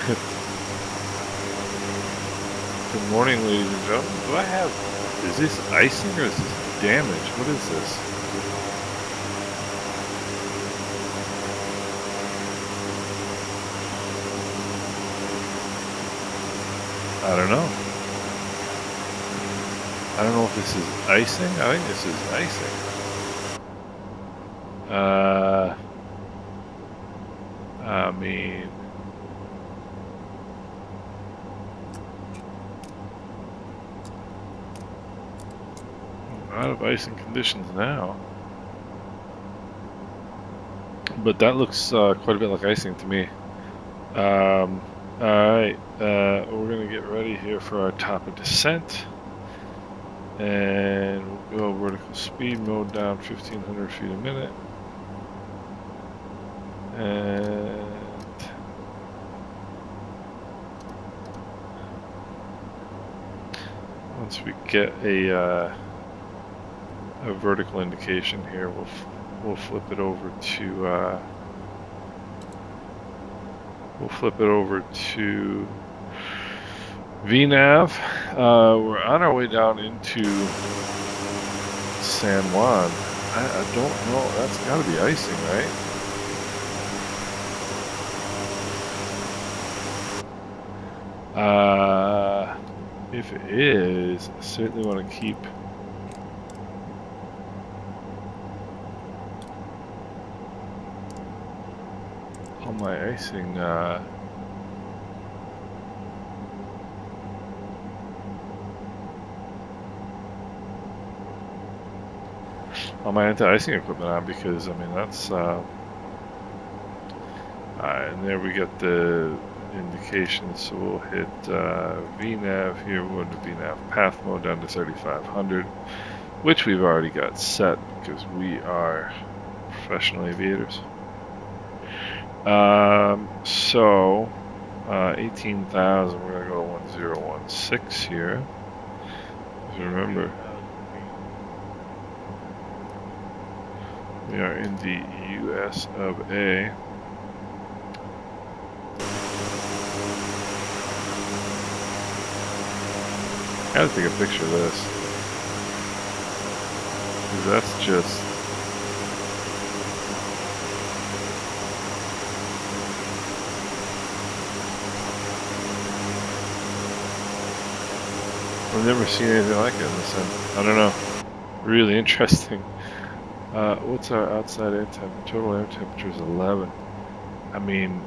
Good morning, ladies and gentlemen. Do I have... Is this icing or is this damage? What is this? I don't know. I don't know if this is icing. I think this is icing. I mean... out of icing conditions now. But that looks quite a bit like icing to me. Alright, we're going to get ready here for our top of descent. And we'll go vertical speed mode down 1,500 feet a minute. And once we get a vertical indication here, we'll flip it over to VNav. We're on our way down into San Juan. I don't know. That's got to be icing, right? If it is, I certainly want to keep all my icing all my anti-icing equipment on, because I mean that's and there we get the indication, so we'll hit VNav here. We'll go to VNav path mode down to 3,500, which we've already got set because we are professional aviators. So 18,000, we're gonna go 1016 here. Remember, we are in the US of A. I gotta take a picture of this, because that's just... I've never seen anything like it in the sun. I don't know. Really interesting. What's our outside air temperature? Total air temperature is 11. I mean...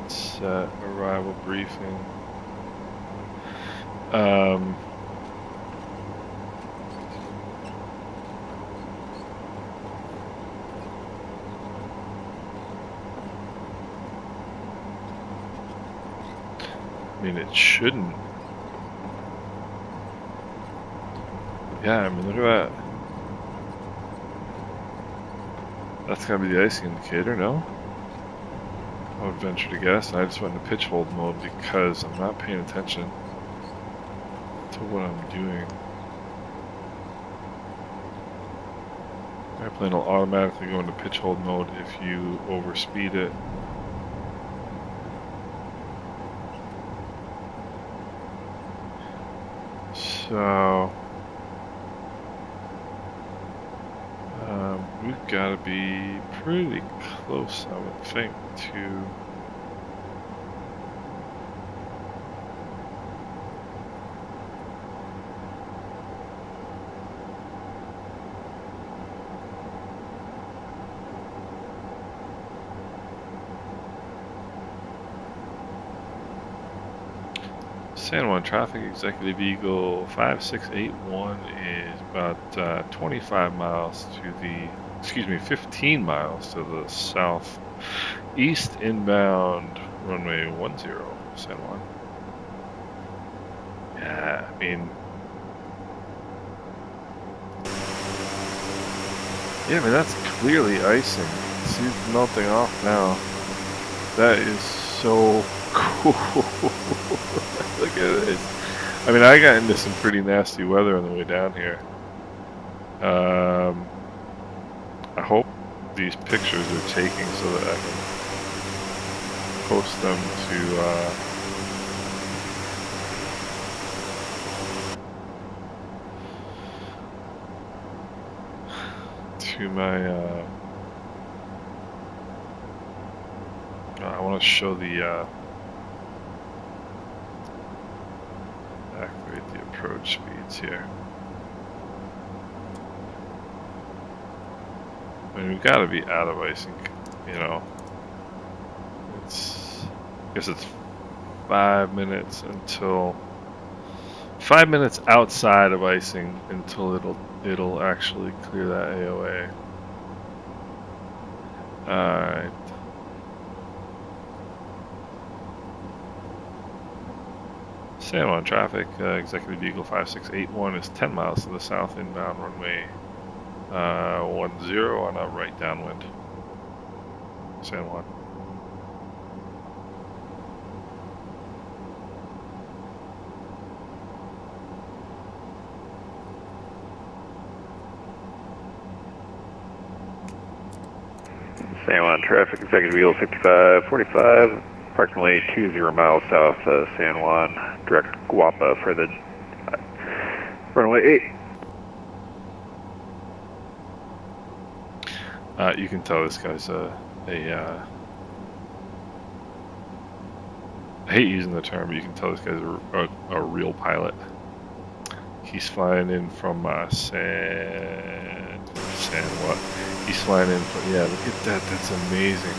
That's arrival briefing. I mean, it shouldn't. Yeah, I mean, look at that. That's gotta be the icing indicator, no? I would venture to guess. I just went into pitch hold mode because I'm not paying attention to what I'm doing. Airplane will automatically go into pitch hold mode if you overspeed it. So we've got to be pretty close, I would think, to San Juan traffic. Executive Eagle 5681 is about 25 miles to the, 15 miles to the southeast inbound runway 10 San Juan. Yeah, I mean, that's clearly icing. See, it's melting off now. That is so cool. Look at this. I mean, I got into some pretty nasty weather on the way down here. I hope these pictures are taking so that I can post them to my I want to show the activate the approach speeds here. I mean, we've got to be out of icing, you know. I guess it's 5 minutes until 5 minutes outside of icing until it'll actually clear that AOA. Alright. San Juan traffic, executive vehicle 5681 is 10 miles to the south inbound runway 10 on a right downwind. San Juan. San Juan traffic, executive vehicle 5545, approximately 20 miles south of San Juan, direct Guapa for the runway 8. You can tell this guy's I hate using the term, but you can tell this guy's a real pilot. He's flying in from He's flying in from, yeah, look at that, that's amazing.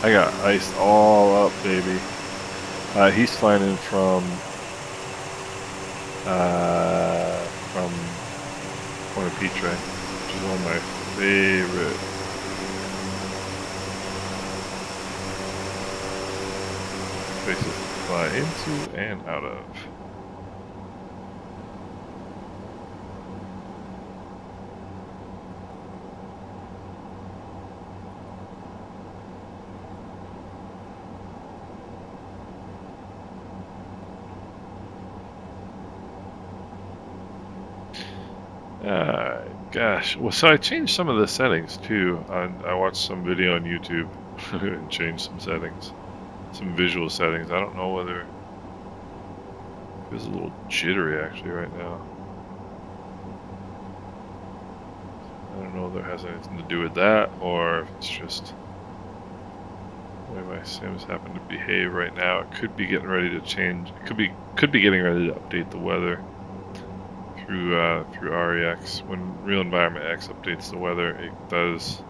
I got iced all up, baby. He's flying in from Point of Pitre, which is one of my favorite places to fly into and out of. Gosh, well, so I changed some of the settings too. I watched some video on YouTube and changed some settings, some visual settings. I don't know whether it feels a little jittery actually right now. I don't know if that has anything to do with that or if it's just the way my sims happen to behave right now. It could be getting ready to change. It could be getting ready to update the weather. Through REX. When Real Environment X updates the weather, it does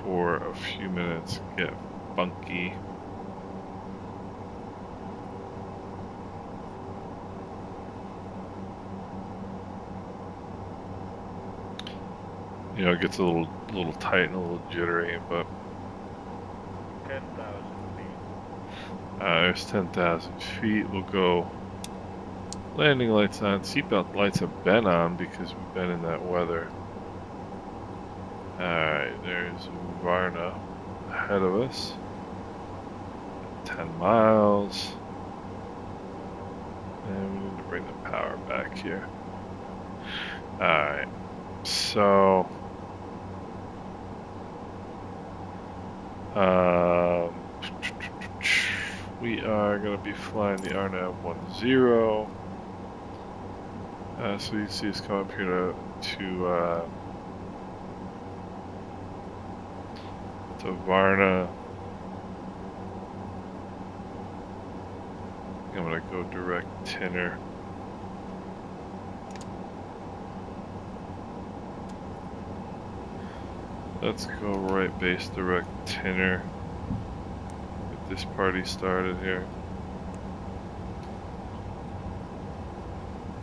for a few minutes get funky. You know, it gets a little tight and a little jittery, but 10,000 feet. There's 10,000 feet. We'll go. Landing lights on. Seatbelt lights have been on because we've been in that weather. Alright, there's Varna ahead of us. 10 miles. And we need to bring the power back here. Alright, so we are going to be flying the RNAV 10. So you can see us come up here to Varna. I'm gonna go direct Tinner. Let's go right base direct Tinner. Get this party started here.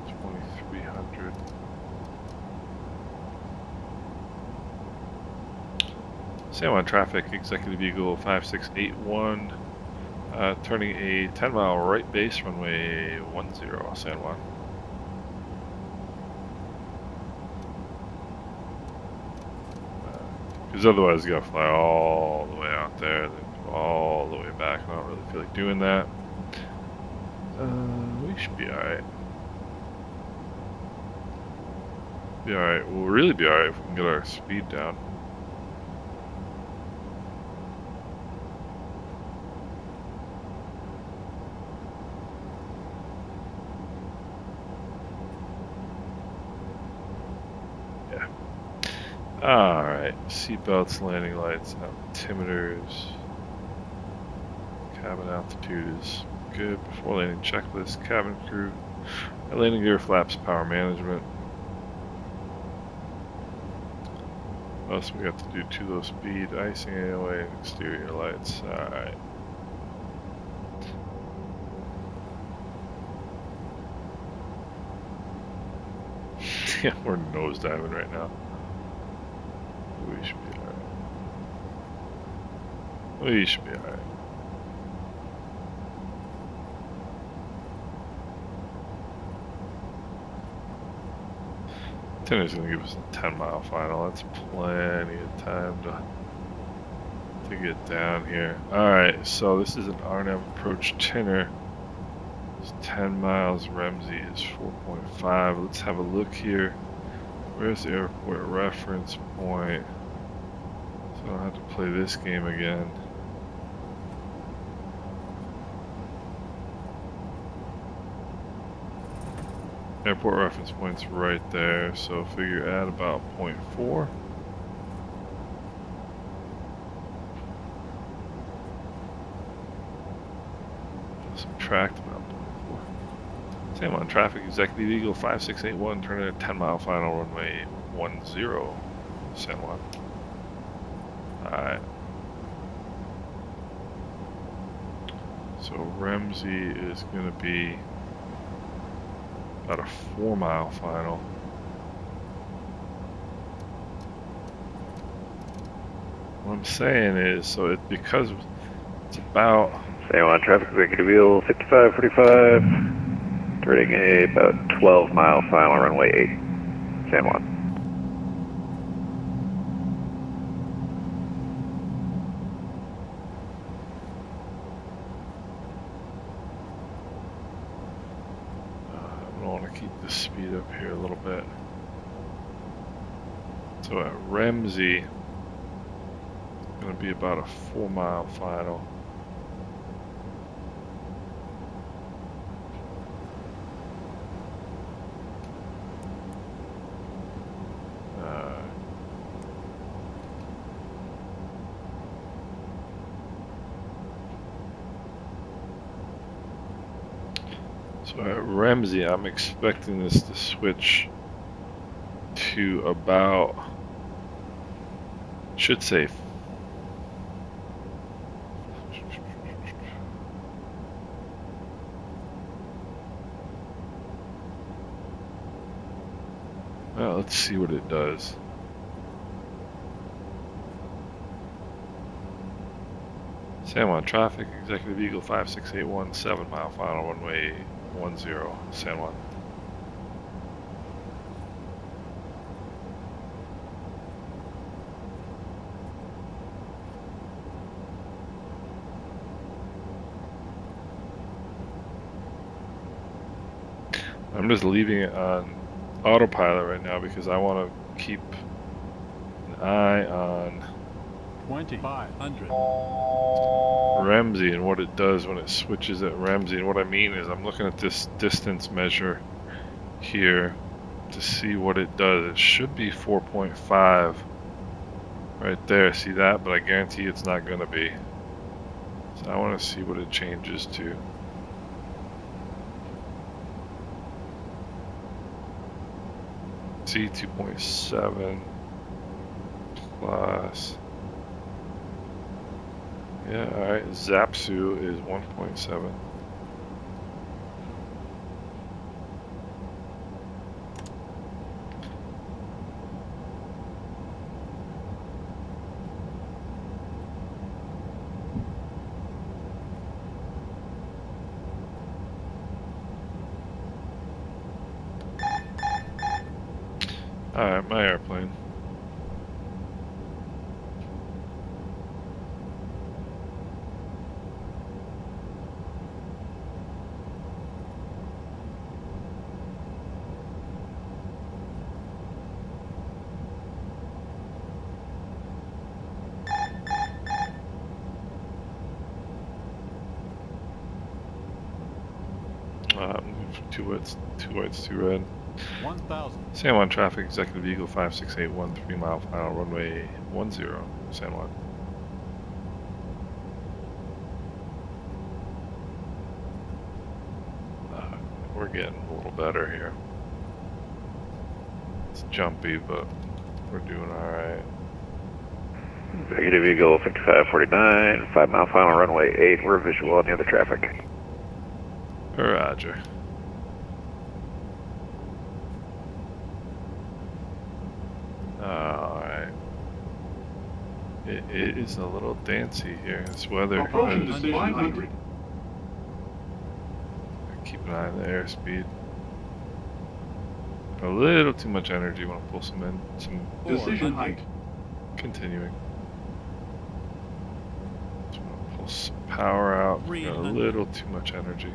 2300. San Juan traffic, executive vehicle 5681, turning a 10-mile right base runway 10 San Juan. Because otherwise you gotta fly all the way out there, then all the way back. I don't really feel like doing that. We should be alright. Be alright. We'll really be alright if we can get our speed down. Yeah. Alright. Seatbelts, landing lights, altimeters. Cabin altitude is good. Before landing checklist, cabin crew. Landing gear, flaps, power management. What else we got to do? 2 low speed, icing AOA, exterior lights. Alright. Yeah, we're nosediving right now. We should be alright. We should be alright. Tinner's gonna give us a 10-mile final. That's plenty of time to get down here. Alright, so this is an RNAV approach Tinner. It's 10 miles. Ramsey is 4.5. Let's have a look here. Where's the airport reference point? So I don't have to play this game again. Airport reference point's right there, so figure at about 0.4. Subtract about 0.4. Same on traffic, Executive Eagle 5681, turning a 10-mile final, runway 10, San Juan. Alright. So Ramsey is going to be about a 4-mile final. What I'm saying is, so it because it's about San Juan traffic, executive wheel 5545, turning a about 12-mile final, runway 8, San Juan. the speed up here a little bit. So at Ramsey, it's going to be about a 4-mile final. So at Ramsey, I'm expecting this to switch to about, should say, well, let's see what it does. San Juan traffic, Executive Eagle 5681, 7-mile final, runway 10, San Juan. I'm just leaving it on autopilot right now because I want to keep an eye on 2500 Ramsey and what it does when it switches at Ramsey. And what I mean is I'm looking at this distance measure here to see what it does. It should be 4.5 right there. See that? But I guarantee it's not going to be. So I want to see what it changes to. See 2.7 plus. Yeah, alright, Zapsu is 1.7. Alright, my airplane. Move two whites, 2 red. 1,000. San Juan traffic, executive Eagle 56813, 3 mile final runway 10, San Juan. We're getting a little better here. It's jumpy, but we're doing alright. Executive Eagle 5549, 5 mile final runway 8. We're visual on the other traffic. Roger. Alright. It is a little dancy here, this weather. Approaching to 500. Keep an eye on the airspeed. A little too much energy. Want to pull some in, some Decision height. continuing. Just want to pull some power out. Got a little too much energy.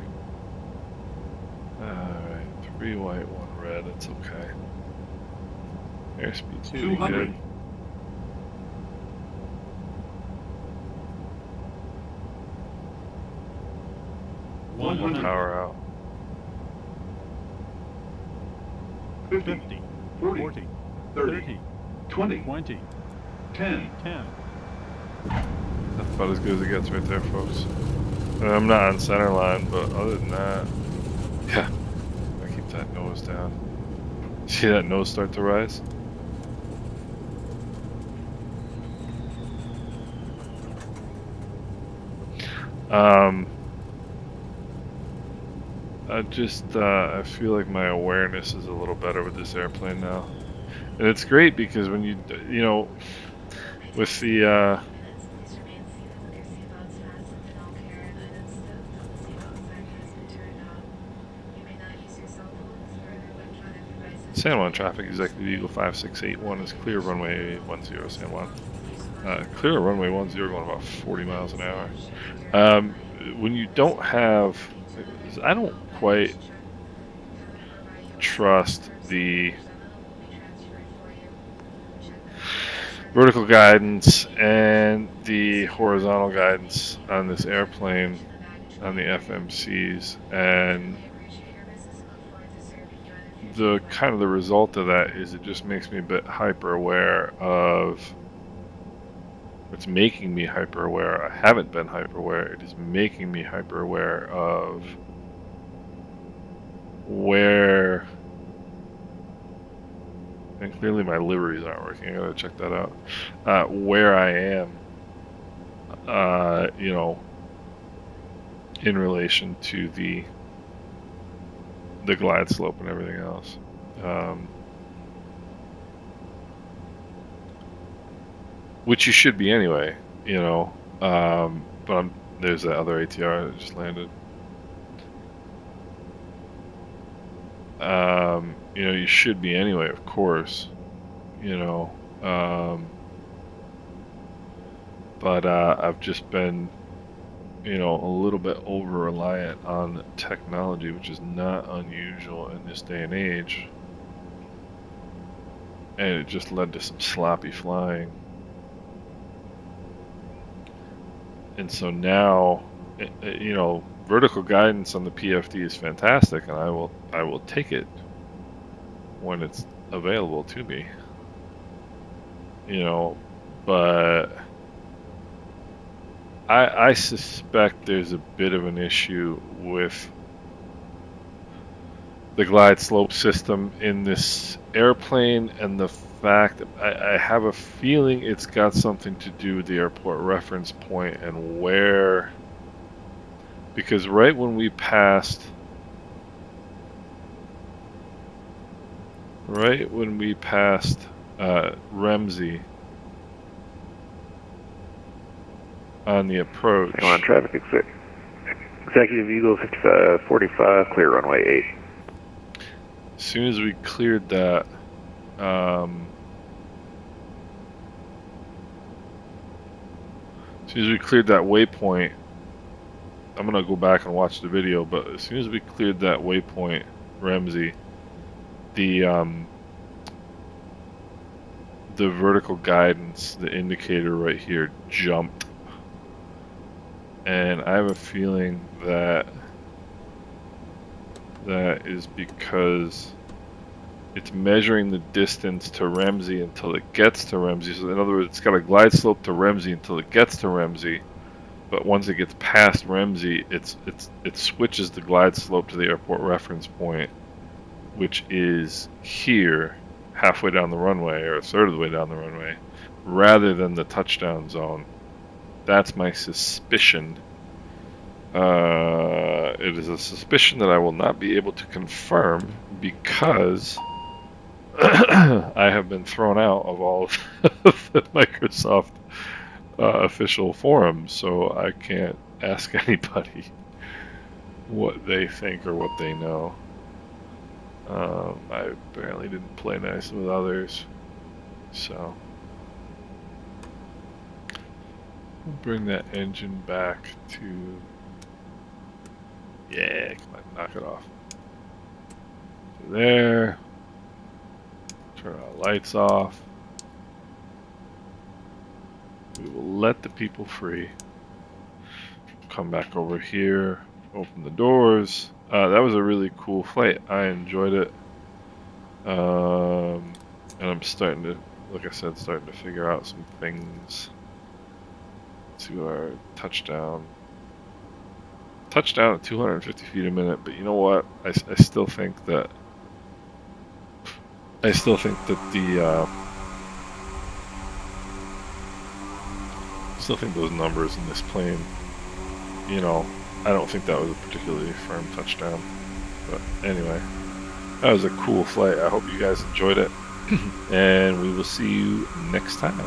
Alright, 3 white, 1 red. It's okay. Airspeed's pretty 200. good. One 100. power out. 50. 50. 40. 40. 30. 30. 20. 20. 10. 10. That's about as good as it gets right there, folks. And I'm not on center line, but other than that, yeah, I keep that nose down. See that nose start to rise? I feel like my awareness is a little better with this airplane now. And it's great because when you know, with the, San Juan traffic, executive Eagle 5681 is clear runway 10, San Juan. Clear runway 10 going about 40 miles an hour. When you don't have, I don't quite trust the vertical guidance and the horizontal guidance on this airplane, on the FMCs, and the kind of the result of that is it just makes me a bit hyper aware of, it's making me hyper aware. I haven't been hyper aware. It is making me hyper aware of where, and clearly my liveries aren't working. I gotta check that out. Where I am, you know, in relation to the glide slope and everything else. Which you should be anyway, you know. But there's that other ATR that just landed. You know, you should be anyway, of course, you know. But I've just been, you know, a little bit over-reliant on technology, which is not unusual in this day and age. And it just led to some sloppy flying. And so now, you know, vertical guidance on the PFD is fantastic, and I will take it when it's available to me. You know, but I suspect there's a bit of an issue with the glide slope system in this airplane, and the fact that I have a feeling it's got something to do with the airport reference point and where, because right when we passed Ramsey on the approach. Hang on, traffic executive Eagle 5545, clear runway 8. As soon as we cleared that, as soon as we cleared that waypoint, I'm gonna go back and watch the video, but as soon as we cleared that waypoint, Ramsey, the vertical guidance, the indicator right here jumped. And I have a feeling that that is because it's measuring the distance to Ramsey until it gets to Ramsey. So in other words, it's got a glide slope to Ramsey until it gets to Ramsey. But once it gets past Ramsey, it switches the glide slope to the airport reference point, which is here, halfway down the runway, or a third of the way down the runway, rather than the touchdown zone. That's my suspicion. It is a suspicion that I will not be able to confirm because I have been thrown out of all of the Microsoft official forums, so I can't ask anybody what they think or what they know. I apparently didn't play nice with others, so we'll bring that engine back to, yeah, come on, knock it off. To there, turn our lights off. We will let the people free. Come back over here, open the doors. That was a really cool flight. I enjoyed it. And I'm starting to, like I said, starting to figure out some things. To our touchdown. Touchdown at 250 feet a minute, but you know what? I still think that the still think those numbers in this plane, you know, I don't think that was a particularly firm touchdown. But anyway, that was a cool flight. I hope you guys enjoyed it. And we will see you next time.